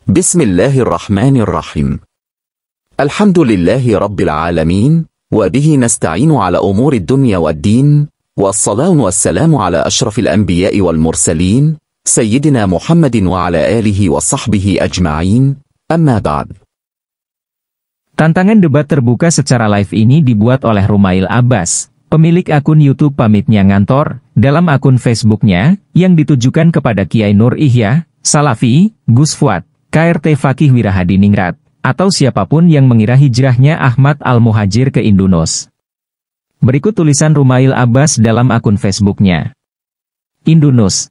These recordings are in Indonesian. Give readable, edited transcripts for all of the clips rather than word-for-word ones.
بسم الله الرحمن الرحيم. الحمد لله رب العالمين، وبه نستعين على أمور الدنيا والدين، والصلاة والسلام على أشرف الأنبياء والمرسلين سيدنا محمد وعلى آله وصحبه أجمعين. أما بعد. Tantangan debat terbuka secara live ini dibuat oleh Rumail Abbas, pemilik akun YouTube Pamitnya Ngantor, dalam akun Facebooknya, yang ditujukan kepada Kiai Nur Ihya, Salafi, Gus Fuad, KRT Fakih Wirahadiningrat, atau siapapun yang mengira hijrahnya Ahmad Al-Muhajir ke Indunus. Berikut tulisan Rumail Abbas dalam akun Facebooknya. Indunus.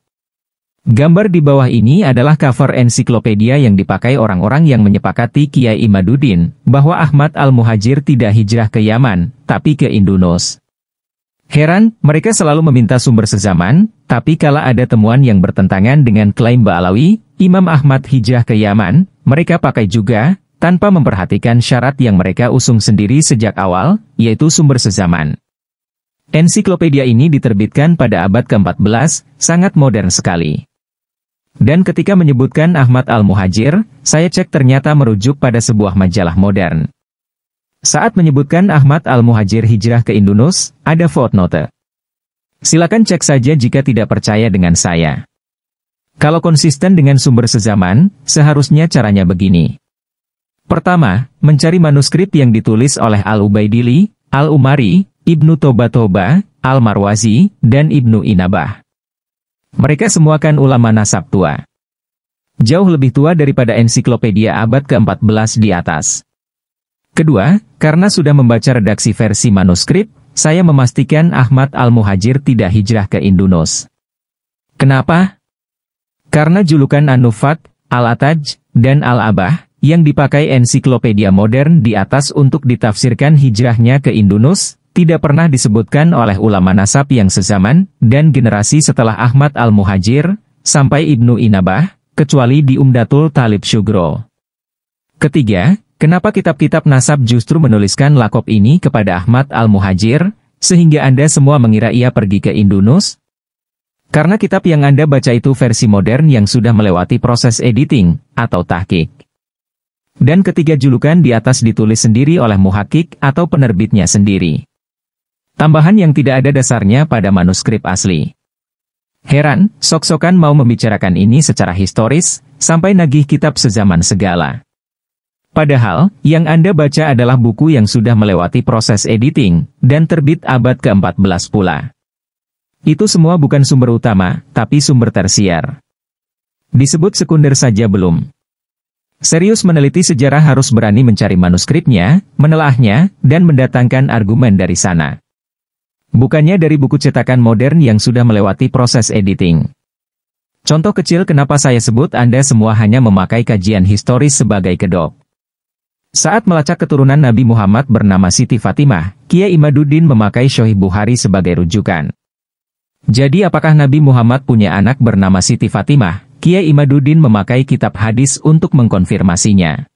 Gambar di bawah ini adalah cover ensiklopedia yang dipakai orang-orang yang menyepakati Kiai Imaduddin, bahwa Ahmad Al-Muhajir tidak hijrah ke Yaman, tapi ke Indunus. Heran, mereka selalu meminta sumber sezaman, tapi kala ada temuan yang bertentangan dengan klaim Ba'alawi, Imam Ahmad hijrah ke Yaman, mereka pakai juga, tanpa memperhatikan syarat yang mereka usung sendiri sejak awal, yaitu sumber sezaman. Ensiklopedia ini diterbitkan pada abad ke-14, sangat modern sekali. Dan ketika menyebutkan Ahmad Al-Muhajir, saya cek ternyata merujuk pada sebuah majalah modern. Saat menyebutkan Ahmad Al-Muhajir hijrah ke Indunus, ada footnote. Silakan cek saja jika tidak percaya dengan saya. Kalau konsisten dengan sumber sezaman, seharusnya caranya begini. Pertama, mencari manuskrip yang ditulis oleh Al-Ubaidili, Al-Umari, Ibnu Toba, Al-Marwazi, dan Ibnu Inabah. Mereka semua kan ulama nasab tua. Jauh lebih tua daripada ensiklopedia abad ke-14 di atas. Kedua, karena sudah membaca redaksi versi manuskrip, saya memastikan Ahmad Al-Muhajir tidak hijrah ke Indunus. Kenapa? Karena julukan An-Nufat, Al-Ataj, dan Al-Abah, yang dipakai ensiklopedia modern di atas untuk ditafsirkan hijrahnya ke Indunus, tidak pernah disebutkan oleh ulama nasab yang sezaman, dan generasi setelah Ahmad Al-Muhajir, sampai Ibnu Inabah, kecuali di Umdatul Talib Syugro. Ketiga, kenapa kitab-kitab nasab justru menuliskan lakop ini kepada Ahmad Al-Muhajir, sehingga Anda semua mengira ia pergi ke Indunus? Karena kitab yang Anda baca itu versi modern yang sudah melewati proses editing, atau tahqiq. Dan ketiga julukan di atas ditulis sendiri oleh muhakik atau penerbitnya sendiri. Tambahan yang tidak ada dasarnya pada manuskrip asli. Heran, sok-sokan mau membicarakan ini secara historis, sampai nagih kitab sezaman segala. Padahal, yang Anda baca adalah buku yang sudah melewati proses editing, dan terbit abad ke-14 pula. Itu semua bukan sumber utama, tapi sumber tersier. Disebut sekunder saja belum. Serius meneliti sejarah harus berani mencari manuskripnya, menelaahnya, dan mendatangkan argumen dari sana. Bukannya dari buku cetakan modern yang sudah melewati proses editing. Contoh kecil kenapa saya sebut Anda semua hanya memakai kajian historis sebagai kedok. Saat melacak keturunan Nabi Muhammad bernama Siti Fatimah, Kiai Imaduddin memakai Sahih Bukhari sebagai rujukan. Jadi apakah Nabi Muhammad punya anak bernama Siti Fatimah? Kiai Imaduddin memakai kitab hadis untuk mengkonfirmasinya.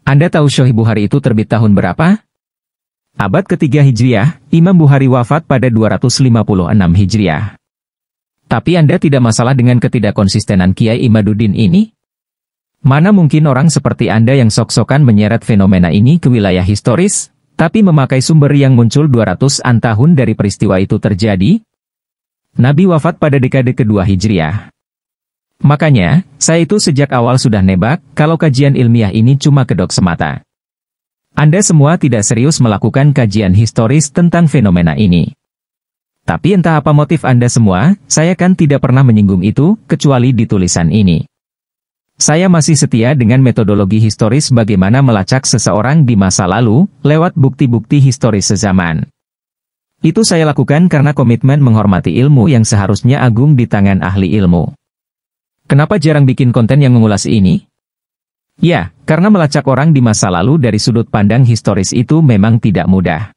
Anda tahu Sahih Bukhari itu terbit tahun berapa? Abad ketiga Hijriah, Imam Bukhari wafat pada 256 Hijriah. Tapi Anda tidak masalah dengan ketidakkonsistenan Kiai Imaduddin ini? Mana mungkin orang seperti Anda yang sok-sokan menyeret fenomena ini ke wilayah historis, tapi memakai sumber yang muncul 200-an tahun dari peristiwa itu terjadi? Nabi wafat pada dekade kedua Hijriah. Makanya, saya itu sejak awal sudah nebak, kalau kajian ilmiah ini cuma kedok semata. Anda semua tidak serius melakukan kajian historis tentang fenomena ini. Tapi entah apa motif Anda semua, saya kan tidak pernah menyinggung itu, kecuali di tulisan ini. Saya masih setia dengan metodologi historis bagaimana melacak seseorang di masa lalu, lewat bukti-bukti historis sezaman. Itu saya lakukan karena komitmen menghormati ilmu yang seharusnya agung di tangan ahli ilmu. Kenapa jarang bikin konten yang mengulas ini? Ya, karena melacak orang di masa lalu dari sudut pandang historis itu memang tidak mudah.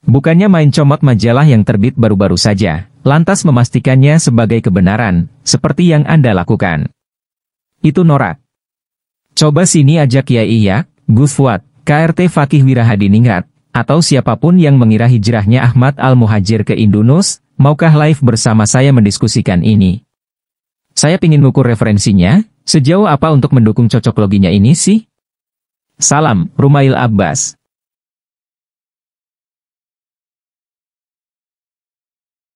Bukannya main comot majalah yang terbit baru-baru saja, lantas memastikannya sebagai kebenaran, seperti yang Anda lakukan. Itu norak. Coba sini ajak Kiai Ihya, Gus Fuad, KRT Fakih Wirahadiningrat, atau siapapun yang mengira hijrahnya Ahmad Al-Muhajir ke Indunus, maukah live bersama saya mendiskusikan ini? Saya pingin ngukur referensinya, sejauh apa untuk mendukung cocok loginya ini sih? Salam, Rumail Abbas.